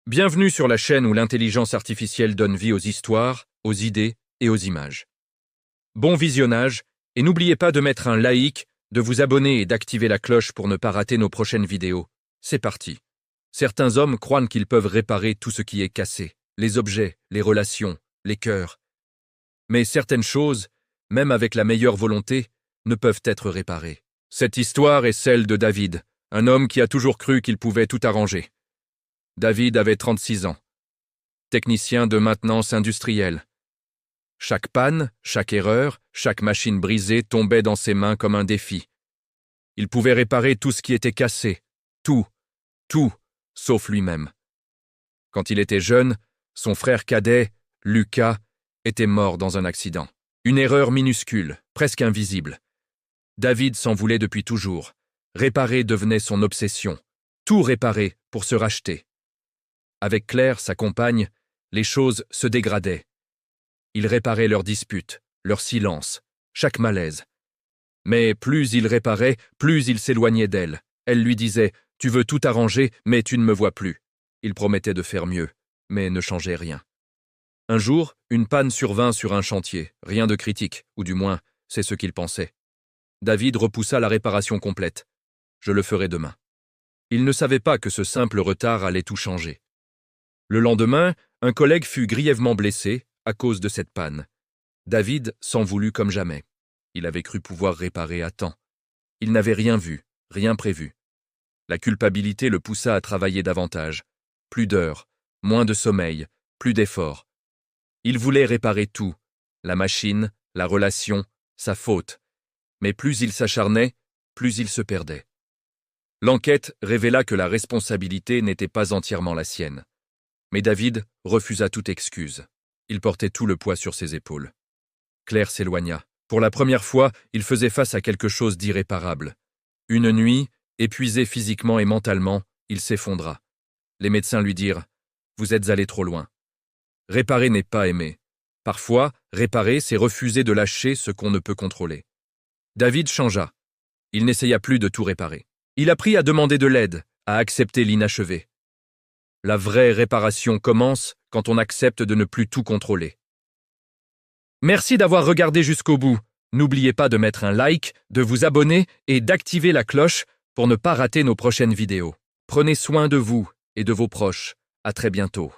Bienvenue sur la chaîne où l'intelligence artificielle donne vie aux histoires, aux idées et aux images. Bon visionnage, et n'oubliez pas de mettre un like, de vous abonner et d'activer la cloche pour ne pas rater nos prochaines vidéos. C'est parti. Certains hommes croient qu'ils peuvent réparer tout ce qui est cassé, les objets, les relations, les cœurs. Mais certaines choses, même avec la meilleure volonté, ne peuvent être réparées. Cette histoire est celle de David, un homme qui a toujours cru qu'il pouvait tout arranger. David avait 36 ans. Technicien de maintenance industrielle. Chaque panne, chaque erreur, chaque machine brisée tombait dans ses mains comme un défi. Il pouvait réparer tout ce qui était cassé. Tout, sauf lui-même. Quand il était jeune, son frère cadet, Lucas, était mort dans un accident. Une erreur minuscule, presque invisible. David s'en voulait depuis toujours. Réparer devenait son obsession. Tout réparer pour se racheter. Avec Claire, sa compagne, les choses se dégradaient. Il réparait leurs disputes, leurs silences, chaque malaise. Mais plus il réparait, plus il s'éloignait d'elle. Elle lui disait « Tu veux tout arranger, mais tu ne me vois plus ». Il promettait de faire mieux, mais ne changeait rien. Un jour, une panne survint sur un chantier, rien de critique, ou du moins, c'est ce qu'il pensait. David repoussa la réparation complète. « Je le ferai demain ». Il ne savait pas que ce simple retard allait tout changer. Le lendemain, un collègue fut grièvement blessé à cause de cette panne. David s'en voulut comme jamais. Il avait cru pouvoir réparer à temps. Il n'avait rien vu, rien prévu. La culpabilité le poussa à travailler davantage. Plus d'heures, moins de sommeil, plus d'efforts. Il voulait réparer tout, la machine, la relation, sa faute. Mais plus il s'acharnait, plus il se perdait. L'enquête révéla que la responsabilité n'était pas entièrement la sienne. Mais David refusa toute excuse. Il portait tout le poids sur ses épaules. Claire s'éloigna. Pour la première fois, il faisait face à quelque chose d'irréparable. Une nuit, épuisé physiquement et mentalement, il s'effondra. Les médecins lui dirent « Vous êtes allé trop loin ». Réparer n'est pas aimer. Parfois, réparer, c'est refuser de lâcher ce qu'on ne peut contrôler. David changea. Il n'essaya plus de tout réparer. Il apprit à demander de l'aide, à accepter l'inachevé. La vraie réparation commence quand on accepte de ne plus tout contrôler. Merci d'avoir regardé jusqu'au bout. N'oubliez pas de mettre un like, de vous abonner et d'activer la cloche pour ne pas rater nos prochaines vidéos. Prenez soin de vous et de vos proches. À très bientôt.